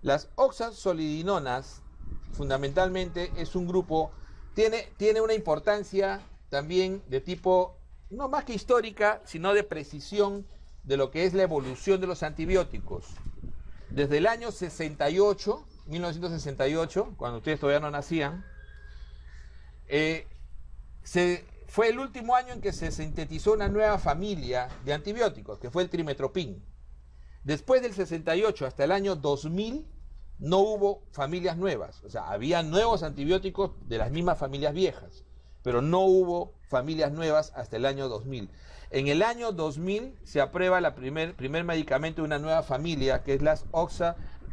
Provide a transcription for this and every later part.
Las oxazolidinonas, fundamentalmente, es un grupo, tiene una importancia también de tipo, no más que histórica, sino de precisión de lo que es la evolución de los antibióticos. Desde el año 68, 1968, cuando ustedes todavía no nacían, fue el último año en que se sintetizó una nueva familia de antibióticos, que fue el trimetoprim. Después del 68 hasta el año 2000 no hubo familias nuevas, o sea, había nuevos antibióticos de las mismas familias viejas, pero no hubo familias nuevas hasta el año 2000. En el año 2000 se aprueba el primer medicamento de una nueva familia, que es las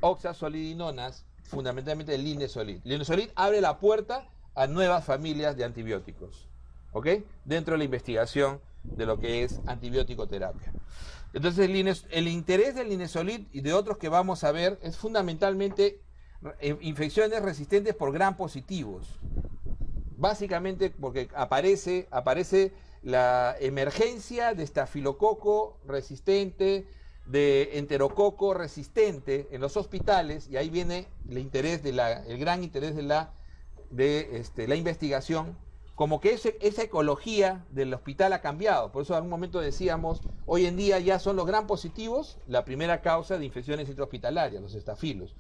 oxazolidinonas, fundamentalmente el linezolid. Linezolid abre la puerta a nuevas familias de antibióticos, ¿ok? Dentro de la investigación de lo que es antibiótico-terapia. Entonces el interés del linezolid y de otros que vamos a ver es fundamentalmente infecciones resistentes por gram positivos. Básicamente porque aparece la emergencia de estafilococo resistente, de enterococo resistente en los hospitales, y ahí viene el interés el gran interés de la investigación, como que esa ecología del hospital ha cambiado. Por eso en algún momento decíamos, hoy en día ya son los gram positivos la primera causa de infecciones intrahospitalarias, los estafilos,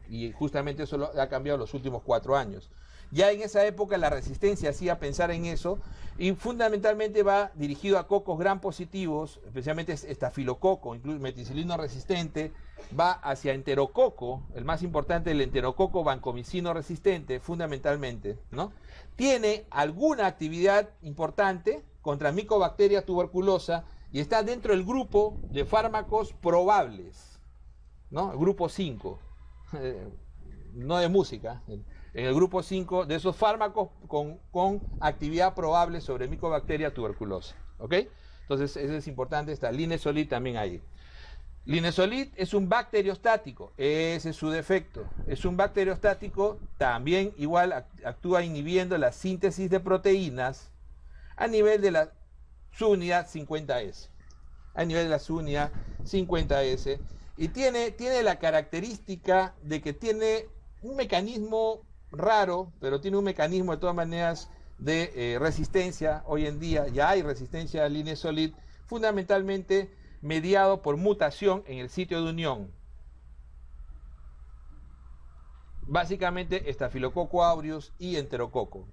y justamente eso ha cambiado los últimos 4 años. Ya en esa época la resistencia hacía pensar en eso, y fundamentalmente va dirigido a cocos gram positivos, especialmente estafilococo, incluso meticilino resistente, va hacia enterococo, el más importante, el enterococo vancomicino resistente, fundamentalmente, ¿no? Tiene alguna actividad importante contra Mycobacteria tuberculosa y está dentro del grupo de fármacos probables, ¿no? El grupo 5, no de música, en el grupo 5 de esos fármacos con actividad probable sobre Mycobacteria tuberculosa, ¿ok? Entonces eso es importante, está linezolid también ahí. Linezolid es un bacteriostático, ese es su defecto, es un bacteriostático, también igual actúa inhibiendo la síntesis de proteínas a nivel de la subunidad 50S, y tiene la característica de que tiene un mecanismo raro, pero tiene un mecanismo de todas maneras de resistencia. Hoy en día ya hay resistencia al linezolid, fundamentalmente mediado por mutación en el sitio de unión. Básicamente Staphylococcus aureus y enterococo.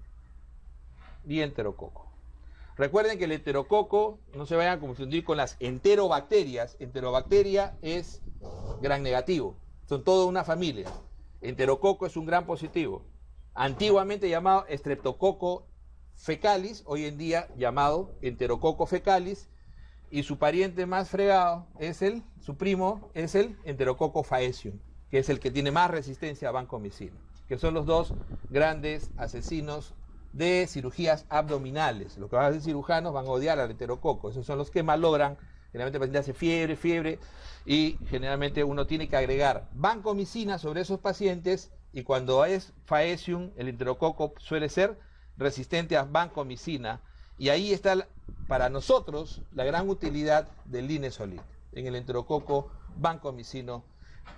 Recuerden que el enterococo, no se vayan a confundir con las enterobacterias. Enterobacteria es gram negativo, son toda una familia. Enterococo es un gram positivo. Antiguamente llamado Streptococcus fecalis, hoy en día llamado Enterococcus fecalis, y su pariente más fregado su primo es el Enterococcus faecium, que es el que tiene más resistencia a vancomicina, que son los dos grandes asesinos de cirugías abdominales. Los que van a ser cirujanos van a odiar al enterococo, esos son los que malogran. Generalmente el paciente hace fiebre, y generalmente uno tiene que agregar vancomicina sobre esos pacientes, y cuando es faecium, el enterococo suele ser resistente a vancomicina, y ahí está para nosotros la gran utilidad del linezolid en el enterococo vancomicino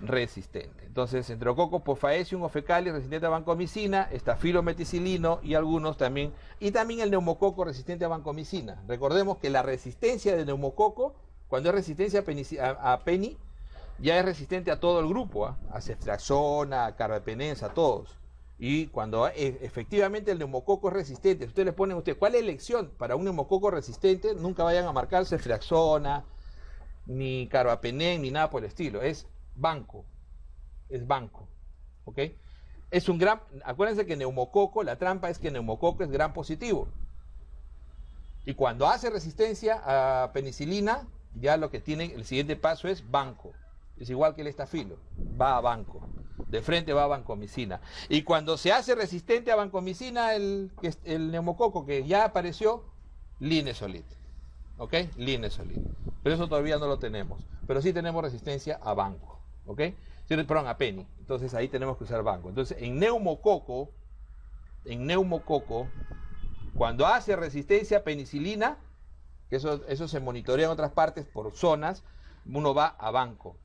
resistente. Entonces, enterococo por faecium o fecalis resistente a vancomicina, estafilometicilino y algunos también, y también el neumococo resistente a vancomicina. Recordemos que la resistencia de neumococo, cuando es resistencia a peni, ya es resistente a todo el grupo, a ceftriaxona, a carbapenems, a todos. Y cuando efectivamente el neumococo es resistente, ustedes le ponen ¿cuál es la elección para un neumococo resistente? Nunca vayan a marcar ceftriaxona, ni carbapenem, ni nada por el estilo. Es banco, ¿ok? Es un gram, acuérdense que neumococo, la trampa es que neumococo es gram positivo. Y cuando hace resistencia a penicilina, ya lo que tiene, el siguiente paso es banco. Es igual que el estafilo, va a banco. De frente va a vancomicina. Y cuando se hace resistente a vancomicina, el neumococo que ya apareció, linezolid. ¿Ok? Linezolid. Pero eso todavía no lo tenemos. Pero sí tenemos resistencia a banco. ¿Ok? Perdón, a peni. Entonces ahí tenemos que usar banco. Entonces en neumococo, cuando hace resistencia a penicilina, que eso se monitorea en otras partes por zonas, uno va a banco.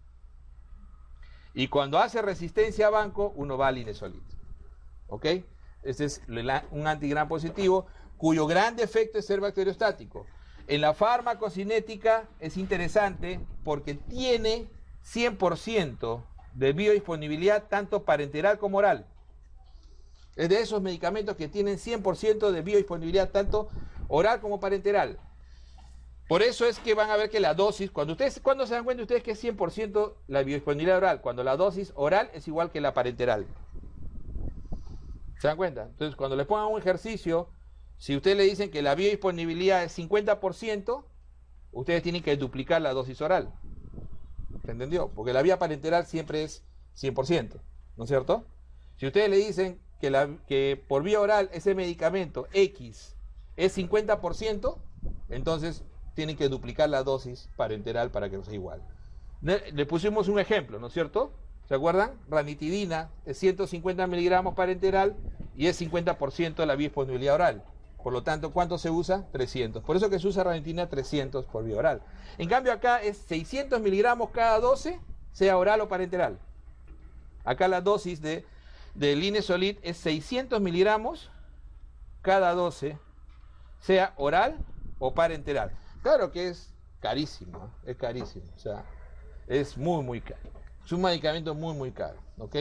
Y cuando hace resistencia a banco, uno va al Linesolid. ¿Ok? Este es un antigram positivo, cuyo gran defecto es ser bacteriostático. En la farmacocinética es interesante porque tiene 100% de biodisponibilidad tanto parenteral como oral. Es de esos medicamentos que tienen 100% de biodisponibilidad tanto oral como parenteral. Por eso es que van a ver que la dosis, ¿cuándo se dan cuenta ustedes que es 100% la biodisponibilidad oral? Cuando la dosis oral es igual que la parenteral. ¿Se dan cuenta? Entonces, cuando les pongan un ejercicio, si ustedes le dicen que la biodisponibilidad es 50%, ustedes tienen que duplicar la dosis oral. ¿Se entendió? Porque la vía parenteral siempre es 100%, ¿no es cierto? Si ustedes le dicen que por vía oral ese medicamento X es 50%, entonces tienen que duplicar la dosis parenteral para que sea igual. Le pusimos un ejemplo, ¿no es cierto? ¿Se acuerdan? Ranitidina es 150 miligramos parenteral y es 50% la biodisponibilidad oral. Por lo tanto, ¿cuánto se usa? 300. Por eso que se usa ranitidina 300 por vía oral. En cambio acá es 600 miligramos cada 12, sea oral o parenteral. Acá la dosis de Linesolid es 600 miligramos cada 12, sea oral o parenteral. Claro que es carísimo, es carísimo. O sea, es muy, muy caro. Es un medicamento muy, muy caro. ¿Ok?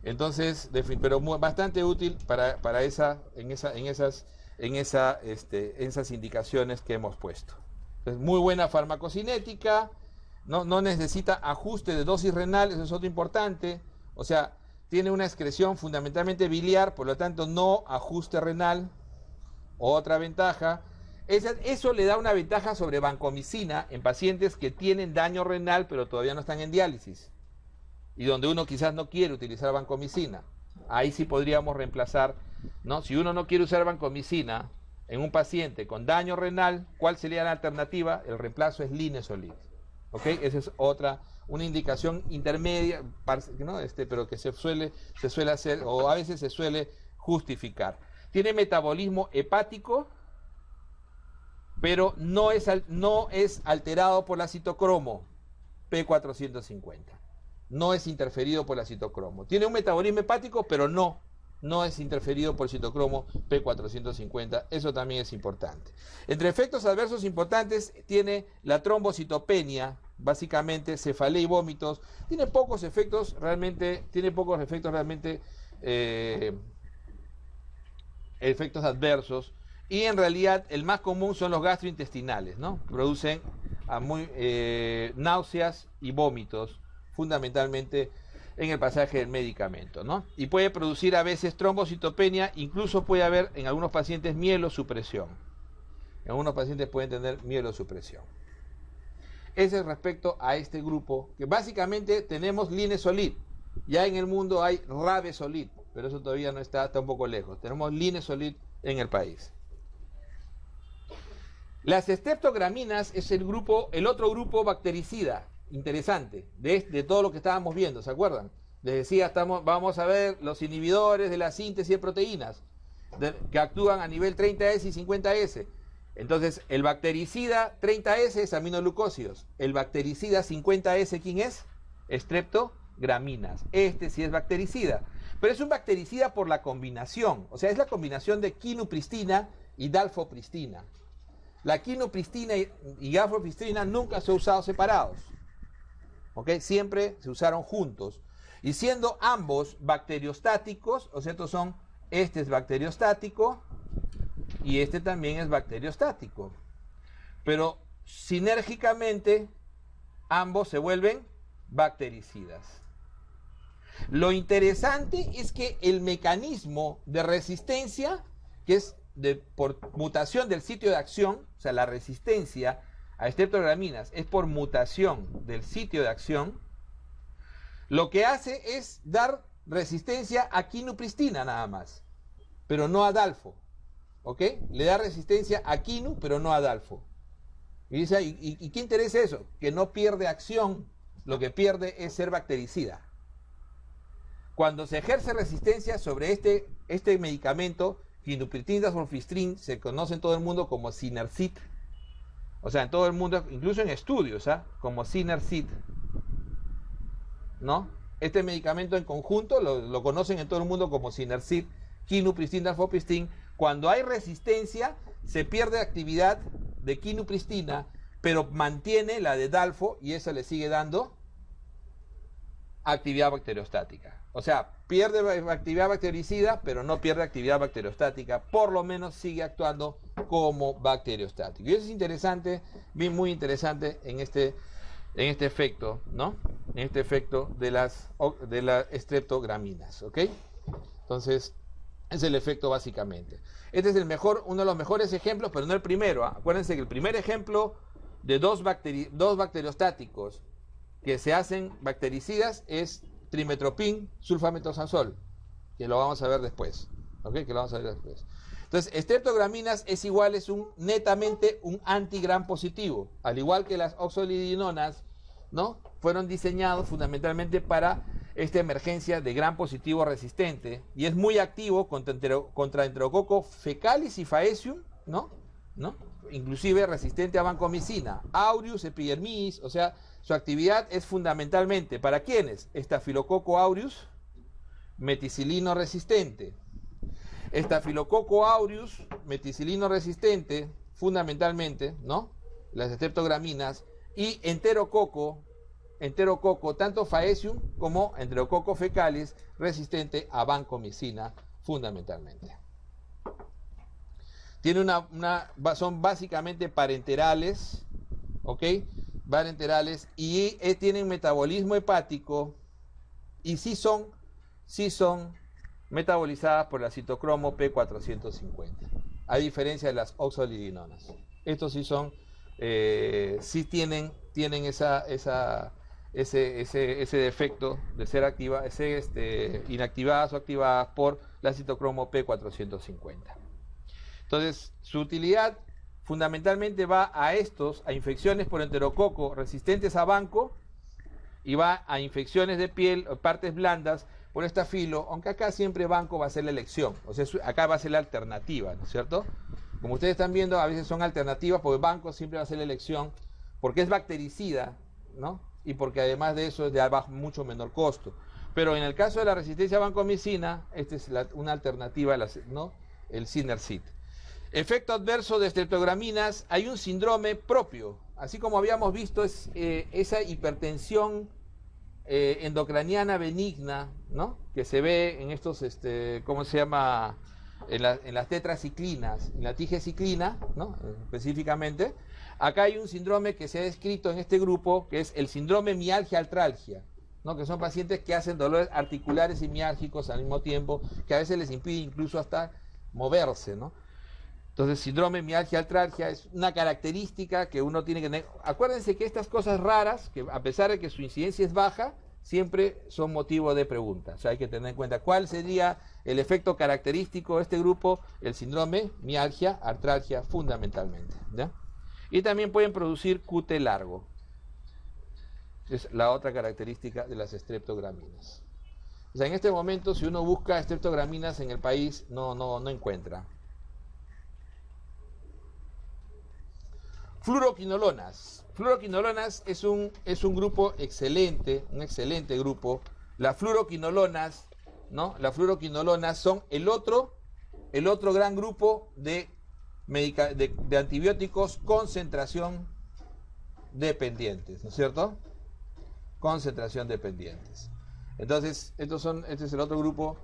Entonces, pero bastante útil para esas indicaciones que hemos puesto. Entonces, muy buena farmacocinética, no necesita ajuste de dosis renal, eso es otro importante. O sea, tiene una excreción fundamentalmente biliar, por lo tanto no ajuste renal. Otra ventaja, eso le da una ventaja sobre vancomicina en pacientes que tienen daño renal pero todavía no están en diálisis. Y donde uno quizás no quiere utilizar vancomicina. Ahí sí podríamos reemplazar, ¿no? Si uno no quiere usar vancomicina en un paciente con daño renal, ¿cuál sería la alternativa? El reemplazo es Linesolid. ¿Ok? Esa es una indicación intermedia, ¿no? Pero que se suele hacer, o a veces se suele justificar. Tiene metabolismo hepático, pero no es alterado por la citocromo P450. No es interferido por la citocromo. Tiene un metabolismo hepático, pero no es interferido por el citocromo P450. Eso también es importante. Entre efectos adversos importantes tiene la trombocitopenia, básicamente cefalea y vómitos. Tiene pocos efectos realmente, efectos adversos. Y en realidad el más común son los gastrointestinales, ¿no? Producen náuseas y vómitos, fundamentalmente en el pasaje del medicamento, ¿no? Y puede producir a veces trombocitopenia, incluso puede haber en algunos pacientes mielosupresión. En algunos pacientes pueden tener mielosupresión. Ese es respecto a este grupo, que básicamente tenemos Linesolid. Ya en el mundo hay Ravesolid, pero eso todavía no está un poco lejos. Tenemos Linesolid en el país. Las streptograminas es el otro grupo bactericida interesante de todo lo que estábamos viendo, ¿se acuerdan? Les decía, vamos a ver los inhibidores de la síntesis de proteínas que actúan a nivel 30S y 50S. Entonces, el bactericida 30S es aminoglucósidos. El bactericida 50S, ¿quién es? Streptograminas. Este sí es bactericida. Pero es un bactericida por la combinación. O sea, es la combinación de quinupristina y dalfopristina. La quinupristina y dalfopristina nunca se han usado separados. ¿Ok? Siempre se usaron juntos. Y siendo ambos bacteriostáticos, o sea, este es bacteriostático y este también es bacteriostático. Pero sinérgicamente ambos se vuelven bactericidas. Lo interesante es que el mecanismo de resistencia, que es por mutación del sitio de acción, o sea, la resistencia a streptograminas es por mutación del sitio de acción, lo que hace es dar resistencia a quinupristina nada más, pero no a dalfo. ¿Ok? Le da resistencia a quinu, pero no a dalfo. Y dice, ¿y qué interesa eso? Que no pierde acción, lo que pierde es ser bactericida. Cuando se ejerce resistencia sobre este medicamento, quinupristin, dalfopristin, se conoce en todo el mundo como Sinercit. O sea, en todo el mundo, incluso en estudios, como Sinercit. ¿no? Este medicamento en conjunto lo conocen en todo el mundo como Sinercid, quinupristin, dalfopristin. Cuando hay resistencia, se pierde actividad de quinupristina, pero mantiene la de dalfo y eso le sigue dando actividad bacteriostática. O sea, pierde actividad bactericida, pero no pierde actividad bacteriostática. Por lo menos sigue actuando como bacteriostático. Y eso es interesante, muy interesante en este efecto, ¿no? En este efecto de las streptograminas, ¿ok? Entonces, es el efecto básicamente. Este es uno de los mejores ejemplos, pero no el primero, ¿eh? Acuérdense que el primer ejemplo de dos bacteriostáticos que se hacen bactericidas es trimetoprim sulfametosazol, que lo vamos a ver después, ¿ok? Que lo vamos a ver después. Entonces, streptograminas es netamente un antigram positivo, al igual que las oxolidinonas, ¿no? Fueron diseñados fundamentalmente para esta emergencia de gram positivo resistente y es muy activo contra Enterococo fecalis y faecium, ¿no? Inclusive resistente a vancomicina, aureus, epidermis, o sea, su actividad es fundamentalmente ¿para quiénes? Estafilococo aureus, meticilino resistente. Estafilococo aureus, meticilino resistente, fundamentalmente, ¿no? Las streptograminas, y enterococo, tanto faecium como enterococo fecalis, resistente a vancomicina, fundamentalmente. Son básicamente parenterales, ¿ok? Parenterales, y tienen metabolismo hepático, y sí son metabolizadas por la citocromo P450, a diferencia de las oxolidinonas. Estos sí son, sí tienen ese defecto de ser inactivadas o activadas por la citocromo P450. Entonces, su utilidad fundamentalmente va a infecciones por enterococo resistentes a vanco, y va a infecciones de piel o partes blandas por estafilo, aunque acá siempre vanco va a ser la elección, o sea, acá va a ser la alternativa, ¿no es cierto? Como ustedes están viendo, a veces son alternativas, porque vanco siempre va a ser la elección, porque es bactericida, ¿no? Y porque además de eso es de mucho menor costo. Pero en el caso de la resistencia a vancomicina, esta es una alternativa, ¿no? El Sinercid. Efecto adverso de streptograminas, hay un síndrome propio, así como habíamos visto esa hipertensión endocraniana benigna, ¿no? Que se ve en estos, ¿cómo se llama? En las tetraciclinas, en la tigeciclina, ¿no? Específicamente. Acá hay un síndrome que se ha descrito en este grupo, que es el síndrome mialgia-artralgia, ¿no? Que son pacientes que hacen dolores articulares y miálgicos al mismo tiempo, que a veces les impide incluso hasta moverse, ¿no? Entonces, síndrome mialgia-artralgia es una característica que uno tiene que tener. Acuérdense que estas cosas raras, que a pesar de que su incidencia es baja, siempre son motivo de pregunta. O sea, hay que tener en cuenta cuál sería el efecto característico de este grupo, el síndrome mialgia-artralgia fundamentalmente, ¿ya? Y también pueden producir QT largo. Es la otra característica de las streptograminas. O sea, en este momento, si uno busca streptograminas en el país, no encuentra. Fluoroquinolonas. Fluoroquinolonas es un grupo excelente, un excelente grupo. Las fluoroquinolonas, ¿no? Las fluoroquinolonas son el otro gran grupo de antibióticos concentración dependientes, ¿no es cierto? Concentración dependientes. Entonces, este es el otro grupo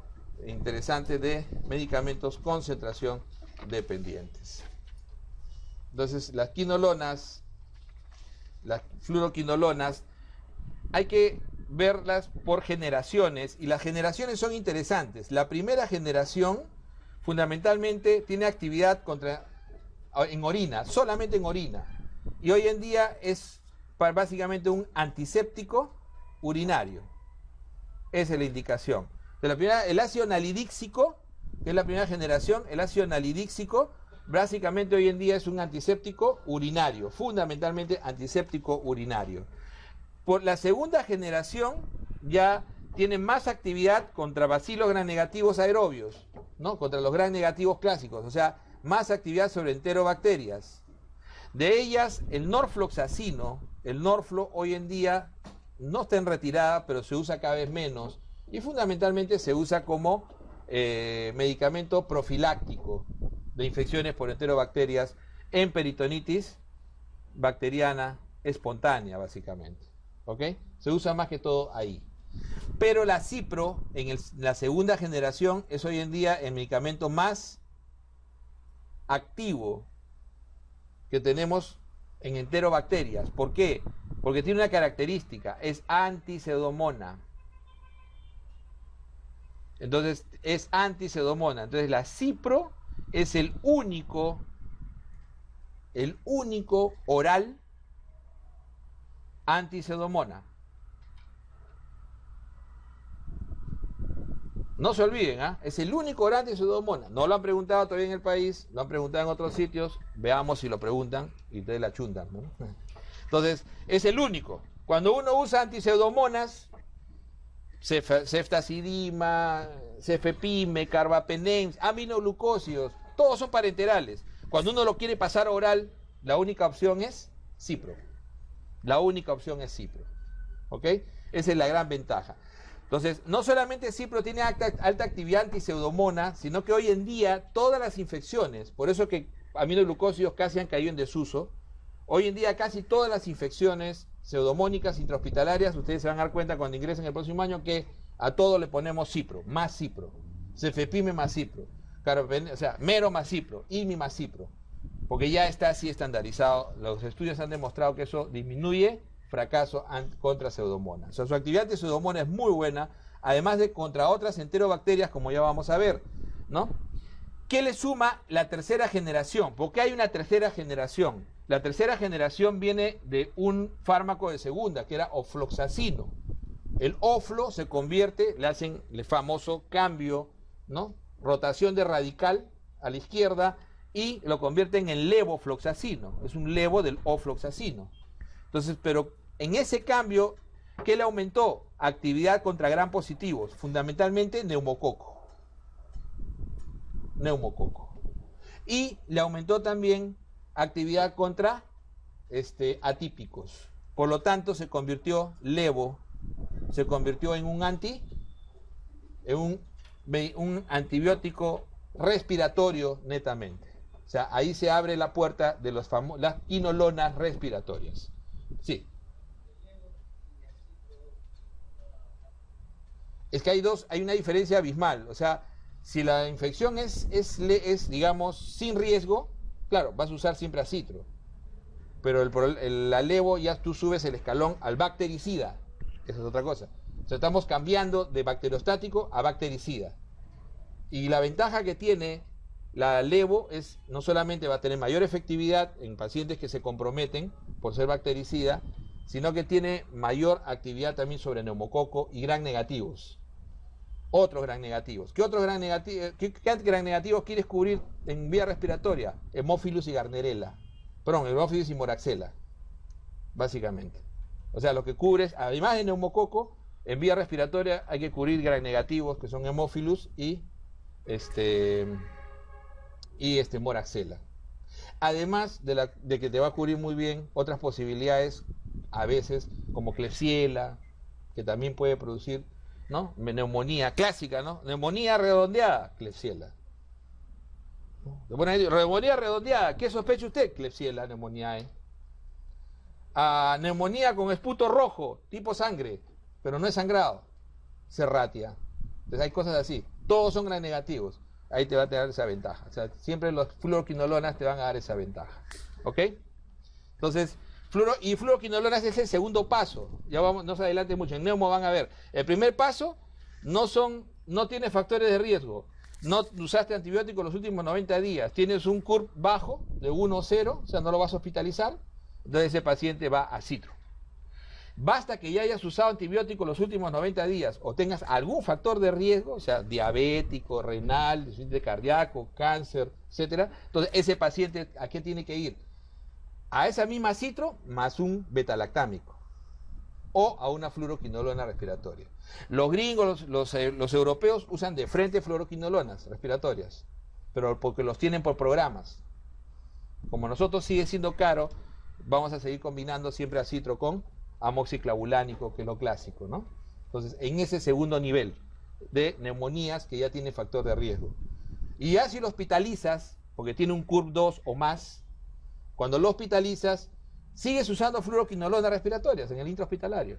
interesante de medicamentos concentración dependientes. Entonces, las fluoroquinolonas, hay que verlas por generaciones, y las generaciones son interesantes. La primera generación, fundamentalmente, tiene actividad en orina, solamente en orina. Y hoy en día es básicamente un antiséptico urinario. Esa es la indicación. El ácido nalidíxico, que es la primera generación, el ácido nalidíxico, básicamente hoy en día es un antiséptico urinario, fundamentalmente antiséptico urinario. Por la segunda generación ya tiene más actividad contra bacilos gram negativos aerobios, ¿no? Contra los gram negativos clásicos, o sea, más actividad sobre enterobacterias. De ellas, el norfloxacino, el norflo hoy en día no está en retirada, pero se usa cada vez menos y fundamentalmente se usa como medicamento profiláctico de infecciones por enterobacterias en peritonitis bacteriana espontánea, básicamente. ¿Ok? Se usa más que todo ahí. Pero la cipro, en la segunda generación, es hoy en día el medicamento más activo que tenemos en enterobacterias. ¿Por qué? Porque tiene una característica, es anti-pseudomonas. Entonces, es anti-pseudomonas. Entonces, la cipro es el único oral anti-pseudomonas. No se olviden, es el único oral anti-pseudomonas. No lo han preguntado todavía en el país, lo han preguntado en otros sitios. Veamos si lo preguntan y ustedes la chuntan, ¿no? Entonces, es el único. Cuando uno usa anti-pseudomonas, ceftazidima, cefepime, carbapenem, aminoglucósidos, todos son parenterales. Cuando uno lo quiere pasar oral, la única opción es cipro. La única opción es cipro. ¿Ok? Esa es la gran ventaja. Entonces, no solamente cipro tiene alta actividad anti-pseudomonas, sino que hoy en día todas las infecciones, por eso que aminoglucósidos casi han caído en desuso, hoy en día casi todas las infecciones pseudomónicas intrahospitalarias, ustedes se van a dar cuenta cuando ingresen el próximo año que a todo le ponemos cipro, más cipro, cefepime más cipro, o sea, mero más cipro, IMI más cipro, porque ya está así estandarizado. Los estudios han demostrado que eso disminuye fracaso contra pseudomonas. O sea, su actividad de pseudomonas es muy buena, además de contra otras enterobacterias, como ya vamos a ver, ¿no? ¿Qué le suma la tercera generación? ¿Por qué hay una tercera generación? La tercera generación viene de un fármaco de segunda, que era ofloxacino. El oflo se convierte, le hacen el famoso cambio, ¿no? Rotación de radical a la izquierda y lo convierten en levofloxacino. Es un levo del ofloxacino. Entonces, pero en ese cambio, ¿qué le aumentó? Actividad contra gram positivos, fundamentalmente neumococo. Y le aumentó también actividad contra atípicos. Por lo tanto, se convirtió levo, se convirtió en un antibiótico respiratorio netamente. O sea, ahí se abre la puerta de las quinolonas respiratorias. Sí. Es que hay una diferencia abismal. O sea, si la infección es digamos, sin riesgo, claro, vas a usar siempre acitro. Pero la levo ya tú subes el escalón al bactericida. Esa es otra cosa. O sea, estamos cambiando de bacteriostático a bactericida. Y la ventaja que tiene la levo es, no solamente va a tener mayor efectividad en pacientes que se comprometen por ser bactericida, sino que tiene mayor actividad también sobre neumococo y gram negativos. Otros gram negativos. ¿Qué otros gram negativos? ¿Qué gram negativos quieres cubrir en vía respiratoria? Hemófilus y Gardnerella. Perdón, Hemófilus y Moraxella, básicamente. O sea, lo que cubres, además de neumococo, en vía respiratoria hay que cubrir gram negativos, que son Hemófilus y Moraxella. Además de que te va a cubrir muy bien otras posibilidades, a veces, como Klebsiella, que también puede producir, ¿no?, neumonía clásica, ¿no? Neumonía redondeada, Klebsiella. Neumonía redondeada, ¿qué sospecha usted? Klebsiella, neumonía. Neumonía con esputo rojo, tipo sangre, pero no es sangrado, Serratia. Entonces hay cosas así. Todos son gram negativos. Ahí te va a tener esa ventaja. O sea, siempre los fluoroquinolonas te van a dar esa ventaja. ¿Ok? Entonces, fluoroquinolonas es el segundo paso. Ya vamos, no se adelante mucho. En neumo van a ver. El primer paso no tiene factores de riesgo. No usaste antibióticos los últimos 90 días. Tienes un CURP bajo de 1,0, o sea, no lo vas a hospitalizar. Entonces ese paciente va a citro. Basta que ya hayas usado antibióticos los últimos 90 días o tengas algún factor de riesgo, o sea, diabético, renal, insuficiente cardíaco, cáncer, etcétera. Entonces, ese paciente, ¿a qué tiene que ir? A esa misma citro más un betalactámico o a una fluoroquinolona respiratoria. Los gringos, los europeos usan de frente fluoroquinolonas respiratorias, pero porque los tienen por programas. Como nosotros sigue siendo caro, vamos a seguir combinando siempre acitro con amoxiclavulánico, que es lo clásico, ¿no? Entonces, en ese segundo nivel de neumonías que ya tiene factor de riesgo. Y ya si lo hospitalizas, porque tiene un CURP 2 o más, cuando lo hospitalizas, sigues usando fluoroquinolonas respiratorias en el intrahospitalario.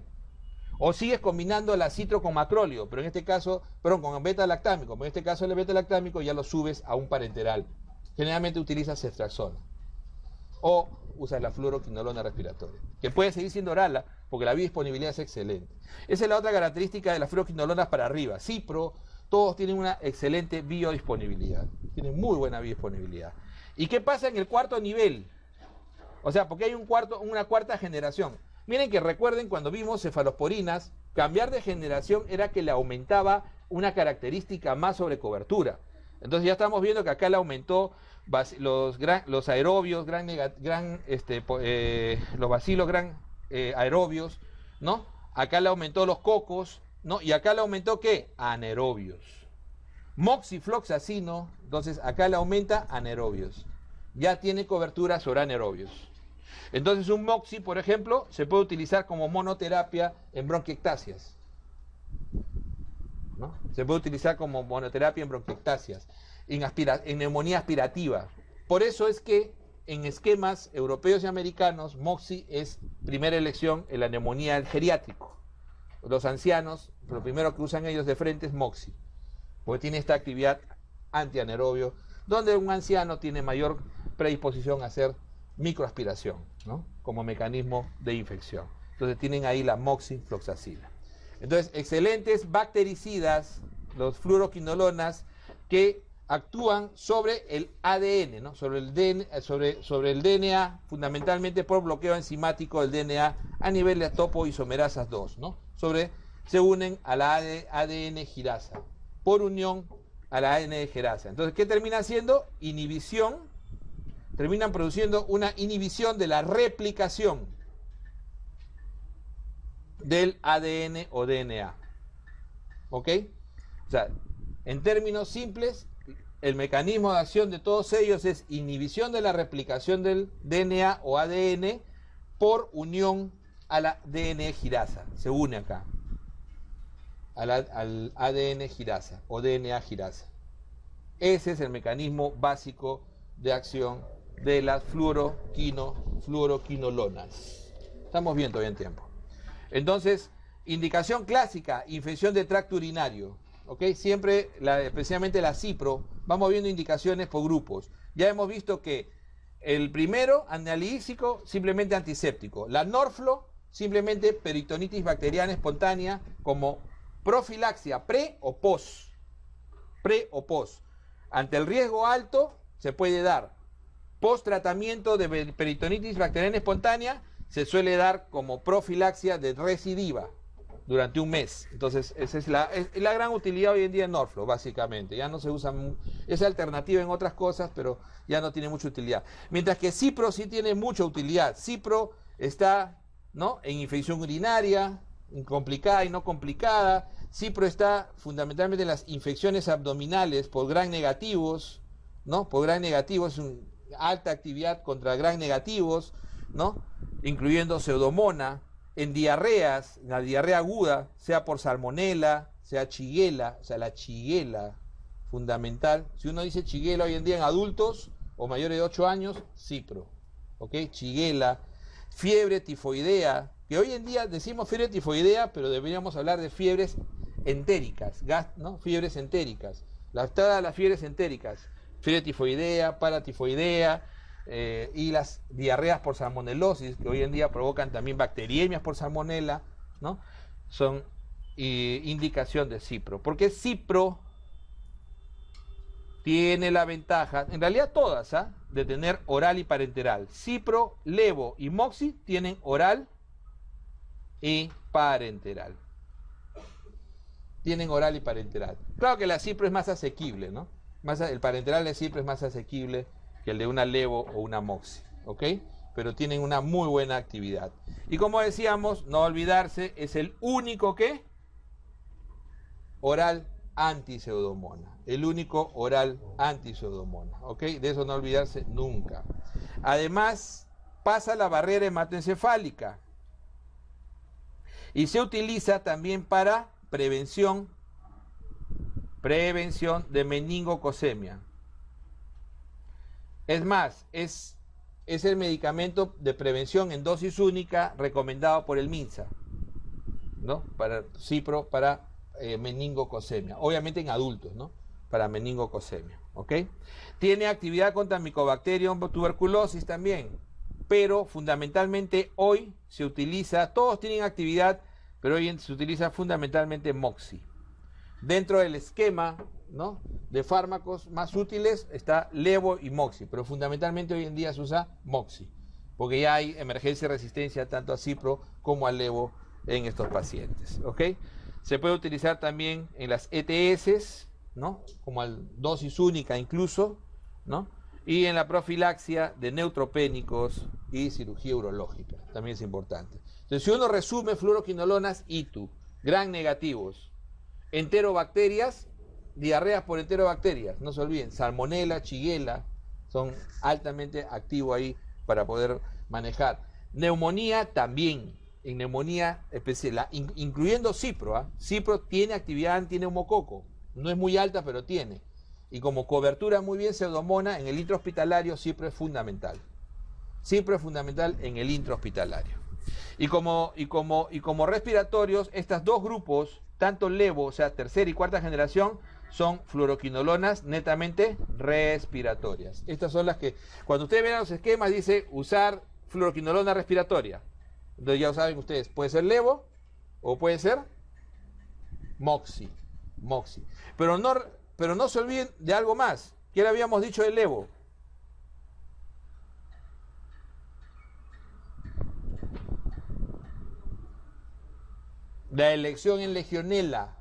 O sigues combinando la citro con macróleo, pero en este caso, perdón, con beta-lactámico, pero en este caso el beta-lactámico ya lo subes a un parenteral. Generalmente utilizas ceftriaxona. O usas la fluoroquinolona respiratoria, que puede seguir siendo oral, porque la biodisponibilidad es excelente. Esa es la otra característica de las fluoroquinolonas para arriba. Cipro, todos tienen una excelente biodisponibilidad. Tienen muy buena biodisponibilidad. ¿Y qué pasa en el cuarto nivel? O sea, porque hay una cuarta generación. Miren que recuerden cuando vimos cefalosporinas, cambiar de generación era que le aumentaba una característica más sobre cobertura. Entonces ya estamos viendo que acá le aumentó los aerobios, los bacilos aerobios, ¿no? Acá le aumentó los cocos, ¿no? Y acá le aumentó, ¿qué? Anaerobios. Moxifloxacino, entonces acá le aumenta anaerobios. Ya tiene cobertura sobre anaerobios. Entonces un moxi, por ejemplo, se puede utilizar como monoterapia en bronquiectasias, ¿no? Se puede utilizar como monoterapia en bronquiectasias, en neumonía aspirativa. Por eso es que en esquemas europeos y americanos, moxi es primera elección en la neumonía del geriátrico. Los ancianos, lo primero que usan ellos de frente es moxi, porque tiene esta actividad antianaerobio, donde un anciano tiene mayor predisposición a hacer microaspiración, ¿no? Como mecanismo de infección. Entonces tienen ahí la moxifloxacina. Entonces, excelentes bactericidas, los fluoroquinolonas, que actúan sobre el ADN, ¿no? Sobre el DNA, fundamentalmente por bloqueo enzimático del DNA a nivel de topoisomerasas 2, ¿no? Se unen a la ADN girasa, por unión a la ADN girasa. Entonces, ¿qué termina haciendo? Inhibición. Terminan produciendo una inhibición de la replicación del ADN o DNA. ¿Ok? O sea, en términos simples, el mecanismo de acción de todos ellos es inhibición de la replicación del DNA o ADN por unión a la DNA girasa. Se une acá al ADN girasa o DNA girasa. Ese es el mecanismo básico de acción de las fluoroquinolonas. Estamos bien todavía en tiempo. Entonces, indicación clásica, infección de tracto urinario. ¿Ok? Siempre, especialmente la cipro, vamos viendo indicaciones por grupos. Ya hemos visto que el primero, analísico, simplemente antiséptico. La norflo, simplemente peritonitis bacteriana espontánea, como profilaxia, pre o pos. Ante el riesgo alto, se puede dar. Post tratamiento de peritonitis bacteriana espontánea, se suele dar como profilaxia de recidiva durante un mes. Entonces, esa es la gran utilidad hoy en día en Norflo, básicamente. Ya no se usa, es alternativa en otras cosas, pero ya no tiene mucha utilidad. Mientras que Cipro sí tiene mucha utilidad. Cipro está, ¿no?, en infección urinaria, en complicada y no complicada. Cipro está fundamentalmente en las infecciones abdominales por gram negativos, ¿no? Por gram negativos, es alta actividad contra gram negativos, ¿no?, incluyendo pseudomonas. En diarreas, en la diarrea aguda, sea por salmonela, sea chiguela, o sea, la chiguela, fundamental. Si uno dice chiguela hoy en día en adultos o mayores de 8 años, cipro, ¿ok? Chiguela, fiebre tifoidea, que hoy en día decimos fiebre tifoidea, pero deberíamos hablar de fiebres entéricas, ¿no? Fiebres entéricas, todas las fiebres entéricas, fiebre tifoidea, paratifoidea, y las diarreas por salmonelosis, que hoy en día provocan también bacteriemias por salmonela, ¿no?, son indicación de cipro. Porque cipro tiene la ventaja, en realidad todas, de tener oral y parenteral. Cipro, levo y moxi tienen oral y parenteral. Tienen oral y parenteral. Claro que la cipro es más asequible, ¿no? El parenteral de cipro es más asequible que el de una levo o una moxi, ¿ok? Pero tienen una muy buena actividad. Y como decíamos, no olvidarse, es el único oral anti-pseudomona. El único oral anti-pseudomona, ¿ok? De eso no olvidarse nunca. Además, pasa la barrera hematoencefálica. Y se utiliza también para prevención de meningococcemia. Es más, es el medicamento de prevención en dosis única recomendado por el MINSA, ¿no? Para cipro, para meningococcemia. Obviamente en adultos, ¿no? Para meningococcemia, ¿ok? Tiene actividad contra Mycobacterium tuberculosis también, pero fundamentalmente hoy se utiliza, todos tienen actividad, pero hoy se utiliza fundamentalmente Moxi. Dentro del esquema, ¿no?, de fármacos más útiles está Levo y Moxi, pero fundamentalmente hoy en día se usa Moxi, porque ya hay emergencia y resistencia tanto a cipro como a Levo en estos pacientes, ¿ok? Se puede utilizar también en las ETS, ¿no?, como a dosis única incluso, ¿no?, y en la profilaxia de neutropénicos y cirugía urológica, también es importante. Entonces, si uno resume fluoroquinolonas, ITU, gram negativos, enterobacterias, diarreas por enterobacterias, no se olviden, salmonela, shigella, son altamente activos ahí para poder manejar. Neumonía también, en neumonía especial, incluyendo cipro, ¿eh? Cipro tiene actividad antineumococo, no es muy alta, pero tiene. Y como cobertura muy bien pseudomonas, en el intrahospitalario cipro es fundamental. Cipro es fundamental en el intrahospitalario. Y como respiratorios, estos dos grupos, tanto Levo, o sea, tercera y cuarta generación, son fluoroquinolonas netamente respiratorias. Estas son las que, cuando ustedes ven los esquemas, dice usar fluoroquinolona respiratoria. Entonces ya saben ustedes, puede ser Levo o puede ser Moxi. Pero no se olviden de algo más. ¿Qué le habíamos dicho del Levo? La elección en Legionela.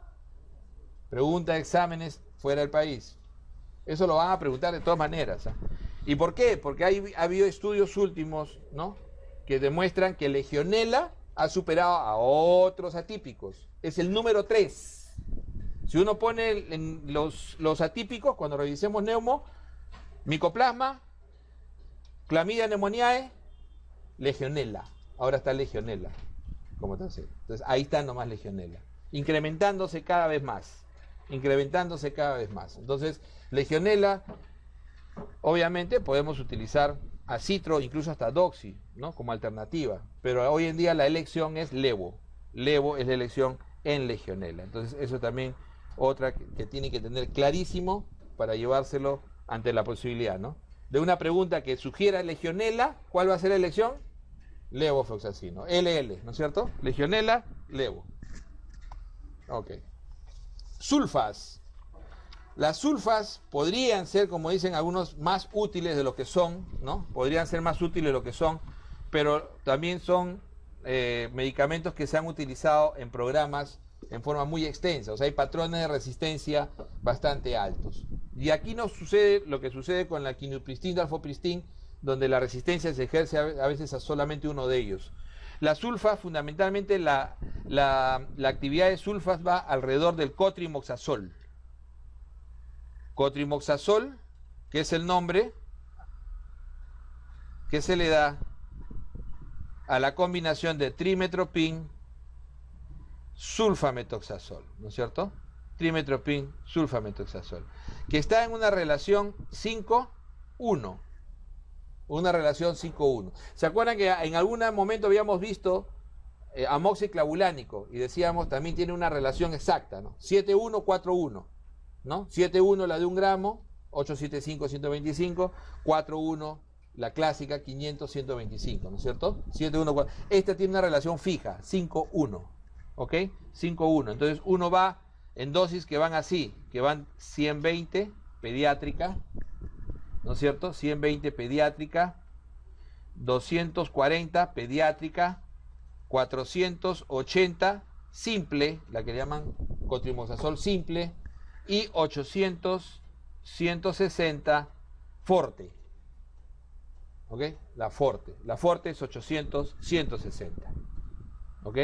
Pregunta de exámenes fuera del país. Eso lo van a preguntar de todas maneras, ¿eh? ¿Y por qué? Porque ha habido estudios últimos, ¿no?, que demuestran que Legionela ha superado a otros atípicos. Es el número 3. Si uno pone en los atípicos, cuando revisemos neumo, Mycoplasma, Clamidia pneumoniae, Legionela. Ahora está Legionela como tercero. Entonces ahí está nomás Legionela, incrementándose cada vez más. Entonces, Legionela, obviamente podemos utilizar a citro, incluso hasta doxi, ¿no?, como alternativa, pero hoy en día la elección es Levo. Levo es la elección en Legionela. Entonces eso también otra que tiene que tener clarísimo para llevárselo ante la posibilidad, ¿no?, de una pregunta que sugiera Legionela. ¿Cuál va a ser la elección? Levofloxacino, LL, ¿no es cierto? Legionela, Levo. Ok. Sulfas. Las sulfas podrían ser, como dicen algunos, más útiles de lo que son, ¿no? Podrían ser más útiles de lo que son, pero también son medicamentos que se han utilizado en programas en forma muy extensa. O sea, hay patrones de resistencia bastante altos. Y aquí no sucede lo que sucede con la quinupristin, dalfopristin, donde la resistencia se ejerce a veces a solamente uno de ellos. La sulfa, fundamentalmente, la actividad de sulfas va alrededor del cotrimoxazol. Cotrimoxazol, que es el nombre que se le da a la combinación de trimetoprim, sulfametoxazol, ¿no es cierto? Trimetoprim, sulfametoxazol, que está en una relación 5-1. Una relación 5-1. ¿Se acuerdan que en algún momento habíamos visto amoxiclavulánico y decíamos también tiene una relación exacta, ¿no? 7-1, 4-1, ¿no? 7-1 la de 1 gramo, 875, 125, 4-1 la clásica, 500, 125, ¿no es cierto? 7-1, 4. Esta tiene una relación fija, 5-1, ¿ok? 5-1. Entonces uno va en dosis que van así, que van 120 pediátrica, ¿no es cierto? 120 pediátrica, 240 pediátrica, 480 simple, la que le llaman cotrimoxazol simple, y 800, 160 forte. ¿Ok? La forte es 800, 160. ¿Ok?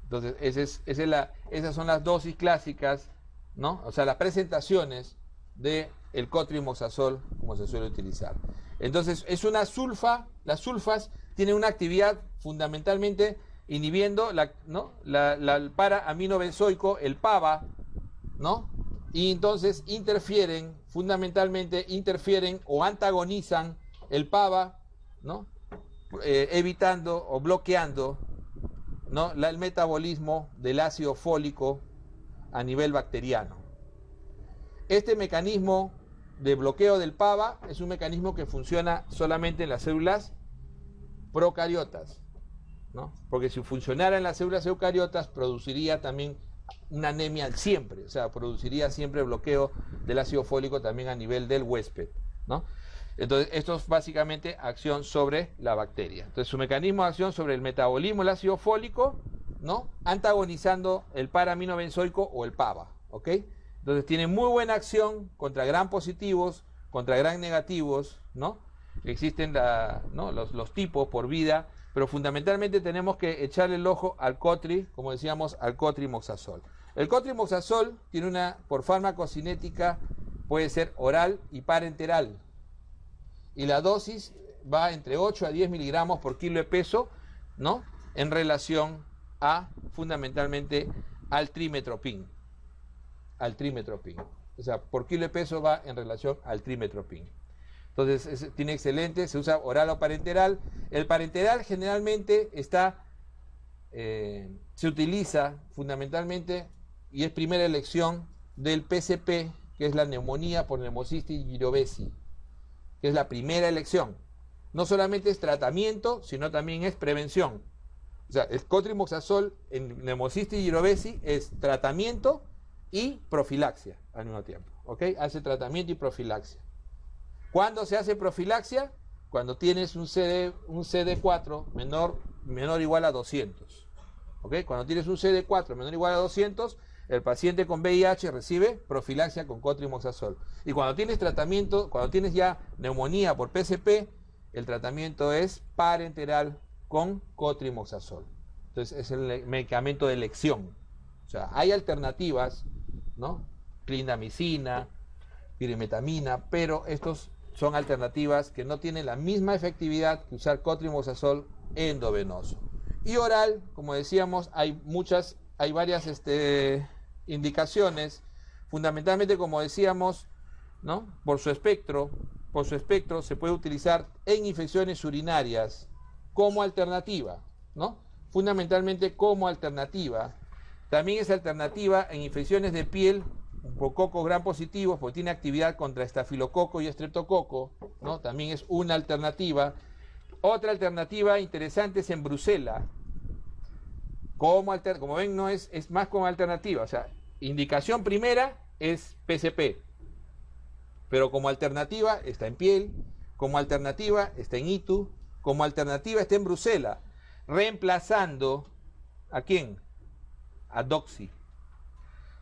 Entonces, esas son las dosis clásicas, ¿no? O sea, las presentaciones de el cotrimoxazol, como se suele utilizar. Entonces, es una sulfa. Las sulfas tienen una actividad fundamentalmente inhibiendo el para-aminobenzoico, el PABA, ¿no? Y entonces fundamentalmente interfieren o antagonizan el PABA, ¿no? Evitando o bloqueando, ¿no?, el metabolismo del ácido fólico a nivel bacteriano. Este mecanismo de bloqueo del PABA es un mecanismo que funciona solamente en las células procariotas, ¿no? Porque si funcionara en las células eucariotas produciría también una anemia siempre, o sea, produciría siempre bloqueo del ácido fólico también a nivel del huésped, ¿no? Entonces, esto es básicamente acción sobre la bacteria. Entonces, su mecanismo de acción sobre el metabolismo del ácido fólico, ¿no?, antagonizando el para-aminobenzoico o el PABA, ¿ok? Entonces, tiene muy buena acción contra gram positivos, contra gram negativos, ¿no? Existen los tipos por vida, pero fundamentalmente tenemos que echarle el ojo al cotri, como decíamos, al cotrimoxazol. El cotrimoxazol tiene por farmacocinética, puede ser oral y parenteral. Y la dosis va entre 8 a 10 miligramos por kilo de peso, ¿no?, en relación a, fundamentalmente, al trimetoprim. O sea, por kilo de peso va en relación al trimetoprim. Entonces, tiene excelente, se usa oral o parenteral. El parenteral generalmente se utiliza fundamentalmente, y es primera elección, del PCP, que es la neumonía por Pneumocystis jirovecii, que es la primera elección. No solamente es tratamiento, sino también es prevención. O sea, el cotrimoxazol en Pneumocystis jirovecii es tratamiento y profilaxia al mismo tiempo, ¿ok? Hace tratamiento y profilaxia. ¿Cuándo se hace profilaxia? Cuando tienes un CD4 menor o igual a 200, ¿ok? Cuando tienes un CD4 menor o igual a 200, el paciente con VIH recibe profilaxia con cotrimoxazol. Y cuando tienes tratamiento, cuando tienes ya neumonía por PCP, el tratamiento es parenteral con cotrimoxazol. Entonces es el medicamento de elección. O sea, hay alternativas, ¿no? Clindamicina, pirimetamina, pero estos son alternativas que no tienen la misma efectividad que usar cotrimoxazol endovenoso. Y oral, como decíamos, hay varias indicaciones, fundamentalmente, como decíamos, ¿no?, por su espectro se puede utilizar en infecciones urinarias como alternativa, ¿no? Fundamentalmente como alternativa. También es alternativa en infecciones de piel por cocos gram positivos, porque tiene actividad contra estafilococo y estreptococo, ¿no? También es una alternativa. Otra alternativa interesante es en Brucela. Como ven, no es más como alternativa. O sea, indicación primera es PCP, pero como alternativa está en piel, como alternativa está en ITU, como alternativa está en Brucela, reemplazando ¿a quién? A Doxy.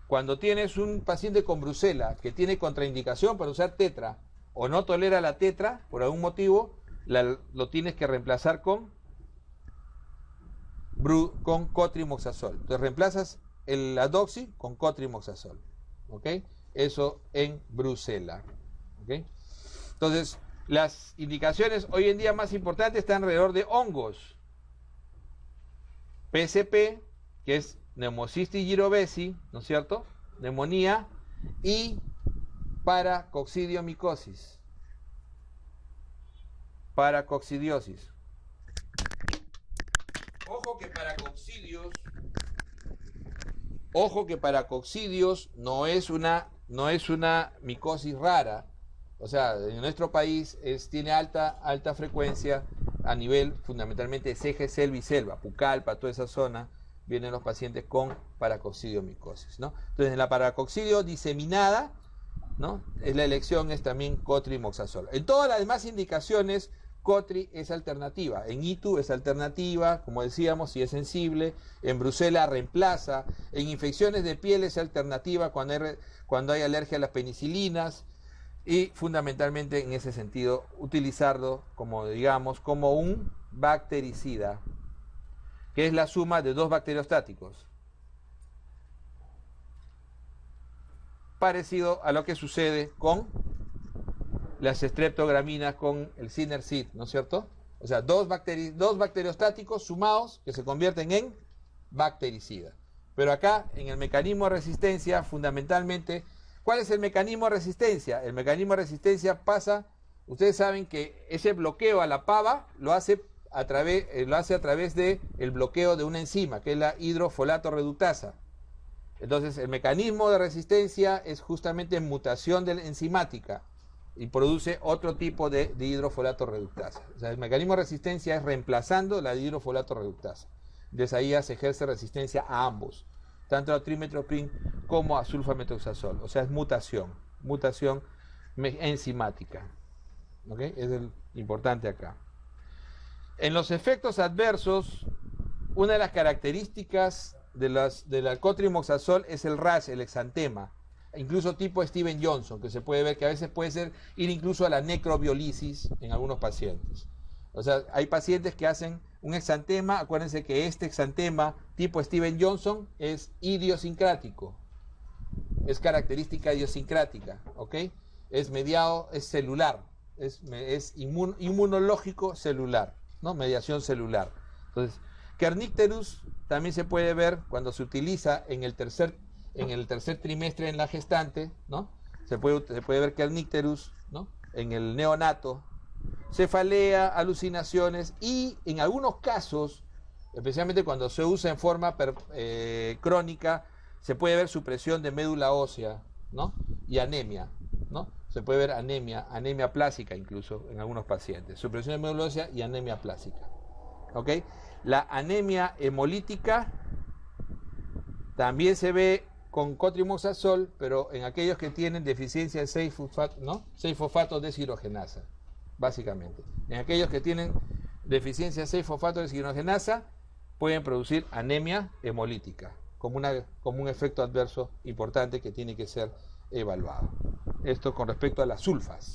Cuando tienes un paciente con Brucela que tiene contraindicación para usar tetra o no tolera la tetra por algún motivo, lo tienes que reemplazar con cotrimoxazol. Entonces reemplazas la Doxy con cotrimoxazol, ¿ok? Eso en Brucela, ¿ok? Entonces, las indicaciones hoy en día más importantes están alrededor de hongos. PCP, que es Pneumocystis jirovecii, ¿no es cierto?, neumonía, y paracoccidiomicosis, paracoccidiosis. Ojo que paracoccidios no es una micosis rara. O sea, en nuestro país tiene alta frecuencia a nivel fundamentalmente de ceja, selva y selva, Pucallpa, toda esa zona, vienen los pacientes con paracoccidiomicosis, ¿no? Entonces, en la paracoccidio diseminada, ¿no?, la elección es también cotrimoxazol. En todas las demás indicaciones, cotri es alternativa. En ITU es alternativa, como decíamos, si es sensible. En Brucela reemplaza. En infecciones de piel es alternativa cuando hay alergia a las penicilinas. Y fundamentalmente en ese sentido, utilizarlo como un bactericida, que es la suma de dos bacteriostáticos. Parecido a lo que sucede con las streptograminas, con el Sinercid, ¿no es cierto? O sea, dos bacteriostáticos sumados que se convierten en bactericida. Pero acá, en el mecanismo de resistencia, fundamentalmente, ¿cuál es el mecanismo de resistencia? El mecanismo de resistencia pasa, ustedes saben que ese bloqueo a la pava lo hace a través de el bloqueo de una enzima, que es la hidrofolato reductasa. Entonces, el mecanismo de resistencia es justamente mutación enzimática y produce otro tipo de hidrofolato reductasa. O sea, el mecanismo de resistencia es reemplazando la hidrofolato reductasa. Desde ahí ya se ejerce resistencia a ambos, tanto a trimethoprim como a sulfamethoxazol. O sea, es mutación enzimática. ¿Ok? Es el importante acá. En los efectos adversos, una de las características del cotrimoxazol es el rash, el exantema, incluso tipo Steven Johnson, que se puede ver que a veces puede ir incluso a la necrobiolisis en algunos pacientes. O sea, hay pacientes que hacen un exantema, acuérdense que este exantema tipo Steven Johnson es idiosincrático, es característica idiosincrática, ¿ok? Es mediado, es celular, es inmunológico celular, ¿no? Mediación celular. Entonces, Kernicterus también se puede ver cuando se utiliza en el tercer trimestre en la gestante, ¿no? Se puede ver Kernicterus, ¿no? En el neonato, cefalea, alucinaciones y en algunos casos, especialmente cuando se usa en forma crónica, se puede ver supresión de médula ósea, ¿no? Y anemia, ¿no? Se puede ver anemia plásica incluso en algunos pacientes, supresión de médula ósea y anemia plásica, ¿ok? La anemia hemolítica también se ve con cotrimoxazol, pero en aquellos que tienen deficiencia de 6-fosfato deshidrogenasa, básicamente. En aquellos que tienen deficiencia de 6-fosfato deshidrogenasa, pueden producir anemia hemolítica, como un efecto adverso importante que tiene que ser evaluado. Esto con respecto a las sulfas.